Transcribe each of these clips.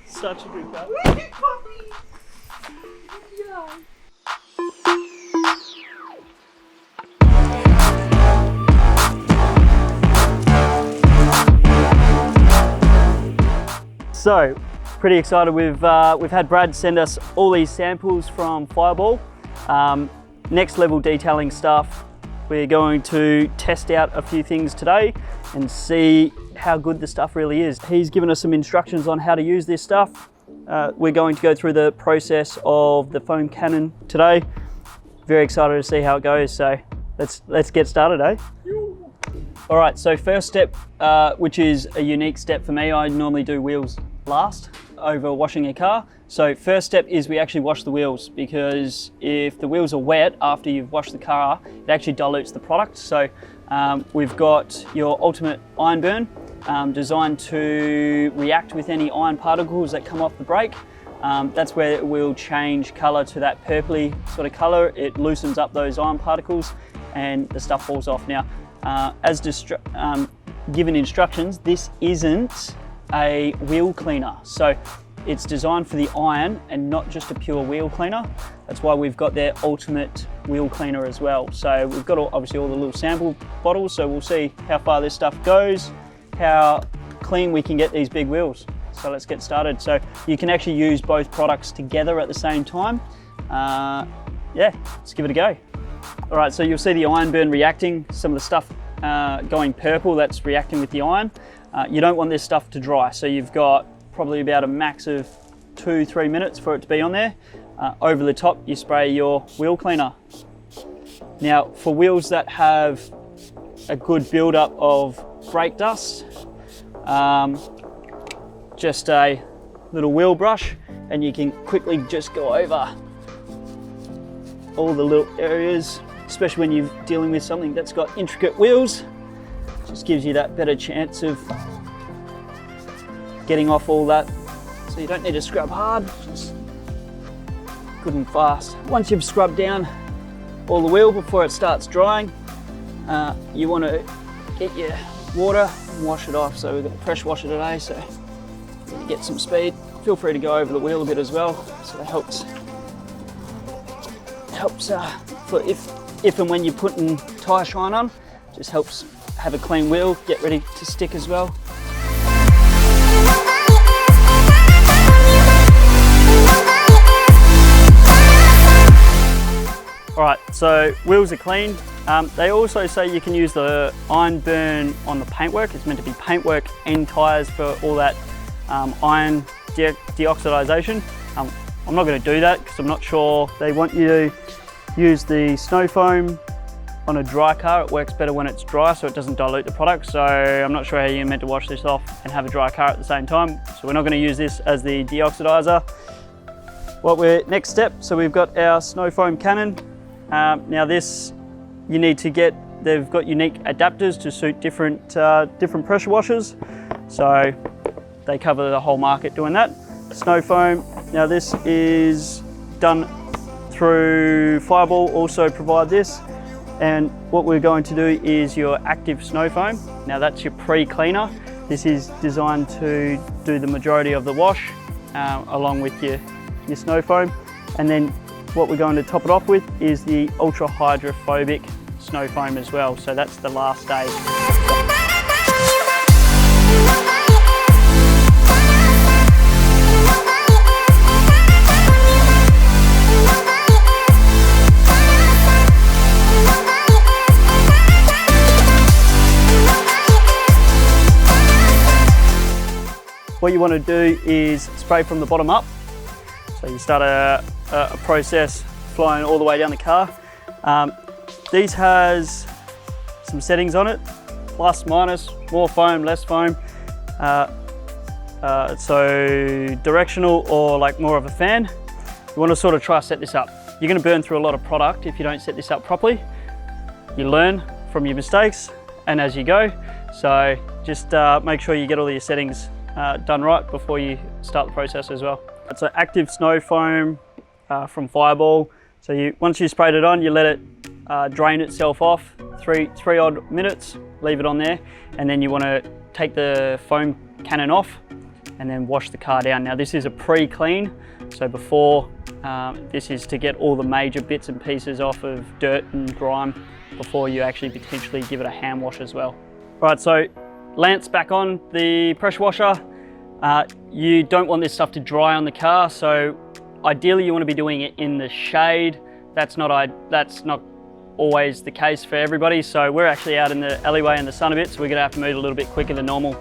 Such a good car. So, pretty excited. We've had Brad send us all these samples from Fireball. Next level detailing stuff. We're going to test out a few things today and see how good the stuff really is. He's given us some instructions on how to use this stuff. We're going to go through the process of the foam cannon today. Very excited to see how it goes. So let's get started, eh? All right, so first step, which is a unique step for me, I normally do wheels last over washing a car. So first step is we actually wash the wheels, because if the wheels are wet after you've washed the car, it actually dilutes the product. So we've got your ultimate iron burn, designed to react with any iron particles that come off the brake. That's where it will change color to that purpley sort of color. It loosens up those iron particles and the stuff falls off. Now, as given instructions, this isn't a wheel cleaner. So it's designed for the iron and not just a pure wheel cleaner. That's why we've got their ultimate wheel cleaner as well. So we've got obviously all the little sample bottles, so we'll see how far this stuff goes, how clean we can get these big wheels. So let's get started. So you can actually use both products together at the same time. Yeah, let's give it a go. All right, so you'll see the iron burn reacting, some of the stuff going purple, that's reacting with the iron. You don't want this stuff to dry, so you've got probably about a max of 2-3 minutes for it to be on there. Over the top, you spray your wheel cleaner. Now, for wheels that have a good build-up of brake dust, just a little wheel brush, and you can quickly just go over all the little areas, especially when you're dealing with something that's got intricate wheels. Just gives you that better chance of getting off all that. So you don't need to scrub hard, just good and fast. Once you've scrubbed down all the wheel before it starts drying, you want to get your water and wash it off. So we're going to pressure wash it today, so you get some speed. Feel free to go over the wheel a bit as well, so it helps for if and when you're putting tyre shine on, just helps have a clean wheel, get ready to stick as well. All right, so wheels are clean. They also say you can use the iron burn on the paintwork. It's meant to be paintwork and tyres for all that iron deoxidization. I'm not going to do that because I'm not sure. They want you to use the snow foam on a dry car. It works better when it's dry, so it doesn't dilute the product. So I'm not sure how you're meant to wash this off and have a dry car at the same time. So we're not going to use this as the deoxidizer. Next step, so we've got our snow foam cannon. Now this, you need to get, they've got unique adapters to suit different pressure washers. So they cover the whole market doing that. Snow foam, now this is done through Fireball, also provide this. And what we're going to do is your active snow foam. Now that's your pre-cleaner. This is designed to do the majority of the wash along with your snow foam. And then what we're going to top it off with is the ultra hydrophobic snow foam as well. So that's the last stage. What you want to do is spray from the bottom up. So you start a process flying all the way down the car. These has some settings on it, plus, minus, more foam, less foam. So directional or like more of a fan. You want to sort of try to set this up. You're going to burn through a lot of product if you don't set this up properly. You learn from your mistakes and as you go. So just make sure you get all your settings done right before you start the process as well. It's an active snow foam from Fireball. So once you sprayed it on, you let it drain itself off, three odd minutes, leave it on there, and then you want to take the foam cannon off and then wash the car down. Now this is a pre-clean, so before, this is to get all the major bits and pieces off of dirt and grime before you actually potentially give it a hand wash as well. Right, so Lance back on the pressure washer. You don't want this stuff to dry on the car, so ideally you want to be doing it in the shade. That's not always the case for everybody, so we're actually out in the alleyway in the sun a bit, so we're going to have to move a little bit quicker than normal.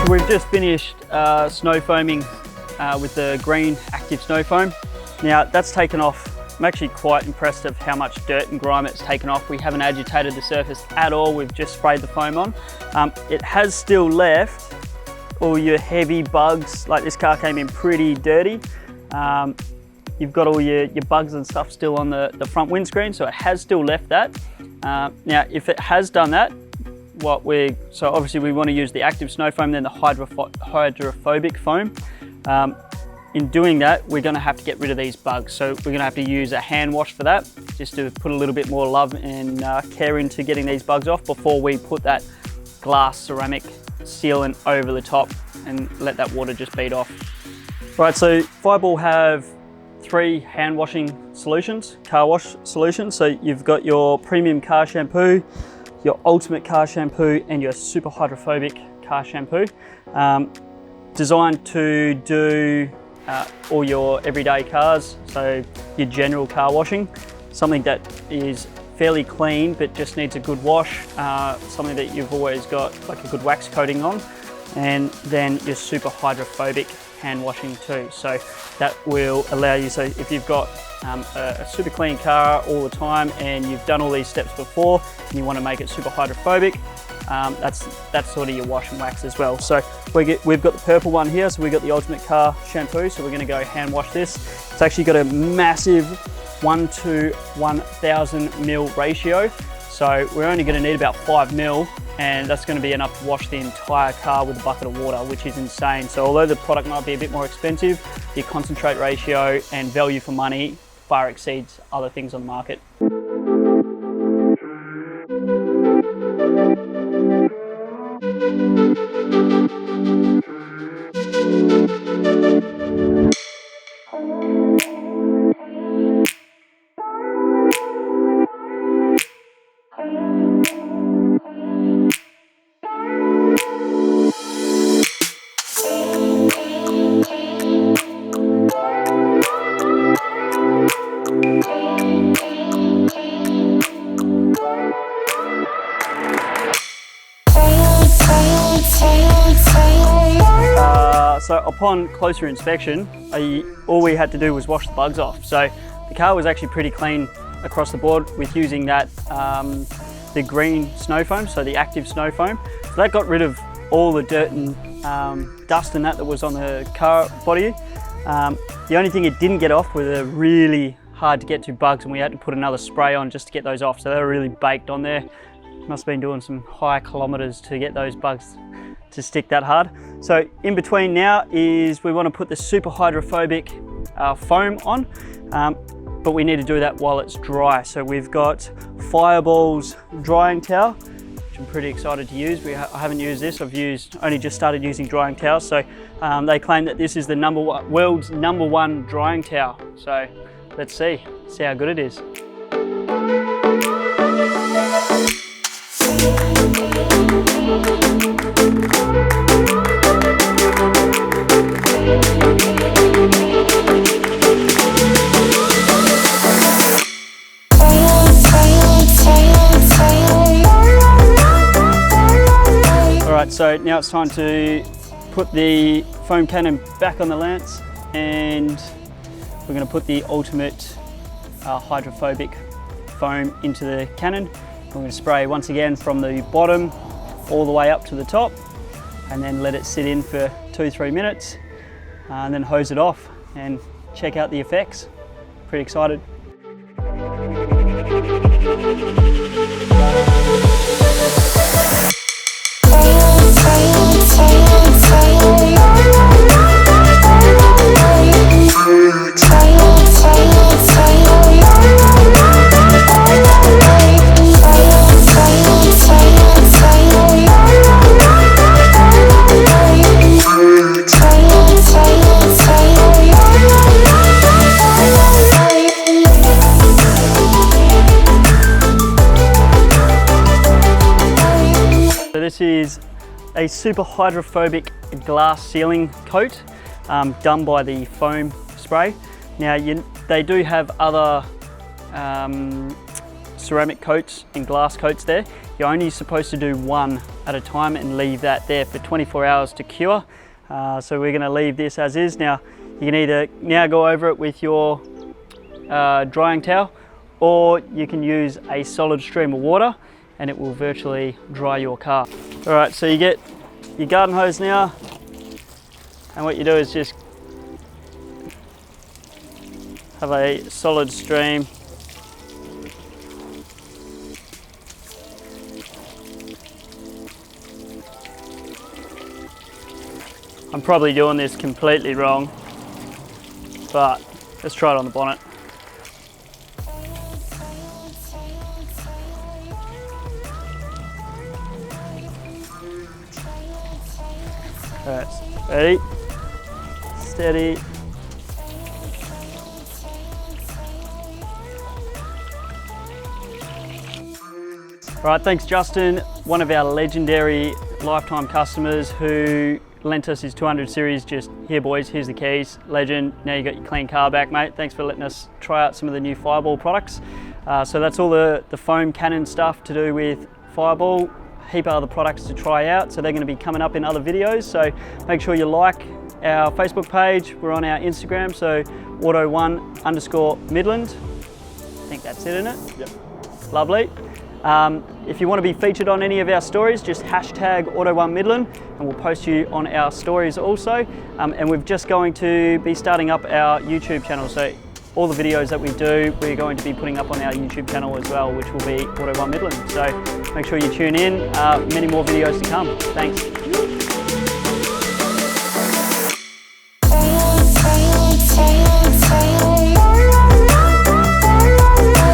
We've just finished snow foaming with the green active snow foam. Now that's taken off. I'm actually quite impressed of how much dirt and grime it's taken off. We haven't agitated the surface at all. We've just sprayed the foam on. It has still left all your heavy bugs. Like, this car came in pretty dirty. You've got all your bugs and stuff still on the front windscreen, so it has still left that. Now if it has done that, so obviously we want to use the active snow foam, then the hydrophobic foam. In doing that, we're going to have to get rid of these bugs. So we're going to have to use a hand wash for that, just to put a little bit more love and care into getting these bugs off before we put that glass ceramic sealant over the top and let that water just bead off. Right, so Fireball have 3 hand washing solutions, car wash solutions. So you've got your premium car shampoo, your ultimate car shampoo, and your super hydrophobic car shampoo, designed to do all your everyday cars, so your general car washing, something that is fairly clean but just needs a good wash, something that you've always got like a good wax coating on, and then your super hydrophobic hand washing too. So that will allow you, so if you've got a super clean car all the time and you've done all these steps before and you want to make it super hydrophobic, that's sort of your wash and wax as well. So we've got the purple one here, so we've got the ultimate car shampoo, so we're going to go hand wash this. It's actually got a massive 1 to 1,000 mil ratio, so we're only going to need about 5 mil, and that's going to be enough to wash the entire car with a bucket of water, which is insane. So although the product might be a bit more expensive, the concentrate ratio and value for money far exceeds other things on the market. So upon closer inspection, all we had to do was wash the bugs off. So the car was actually pretty clean across the board with using that, the green snow foam, so the active snow foam. So that got rid of all the dirt and dust and that was on the car body. The only thing it didn't get off were the really hard to get to bugs, and we had to put another spray on just to get those off. So they were really baked on there. Must have been doing some high kilometers to get those bugs to stick that hard. So in between now is we want to put the super hydrophobic foam on, but we need to do that while it's dry. So we've got Fireball's drying towel, which I'm pretty excited to use. I haven't used this, only just started using drying towels. So they claim that this is the world's number one drying towel. So let's see how good it is. Alright, so now it's time to put the foam cannon back on the lance, and we're going to put the ultimate hydrophobic foam into the cannon. I'm going to spray once again from the bottom all the way up to the top, and then let it sit in for 2-3 minutes, and then hose it off and check out the effects. Pretty excited. So this is a super hydrophobic glass sealing coat done by the foam spray. Now they do have other ceramic coats and glass coats there. You're only supposed to do one at a time and leave that there for 24 hours to cure. So we're going to leave this as is. Now you can either now go over it with your drying towel, or you can use a solid stream of water and it will virtually dry your car. All right, so you get your garden hose now, and what you do is just have a solid stream. I'm probably doing this completely wrong, but let's try it on the bonnet. All right, ready, steady. All right, thanks Justin, one of our legendary lifetime customers who lent us his 200 series. Just here boys, here's the keys, legend. Now you got your clean car back, mate. Thanks for letting us try out some of the new Fireball products. So that's all the foam cannon stuff to do with Fireball. Heap of other products to try out, so they're going to be coming up in other videos. So make sure you like our Facebook page. We're on our Instagram, so auto1_Midland. I think that's it, isn't it? Yep. Lovely. If you want to be featured on any of our stories, just hashtag auto1Midland and we'll post you on our stories also. And we're just going to be starting up our YouTube channel. So all the videos that we do, we're going to be putting up on our YouTube channel as well, which will be auto1Midland. So make sure you tune in, many more videos to come. Thanks.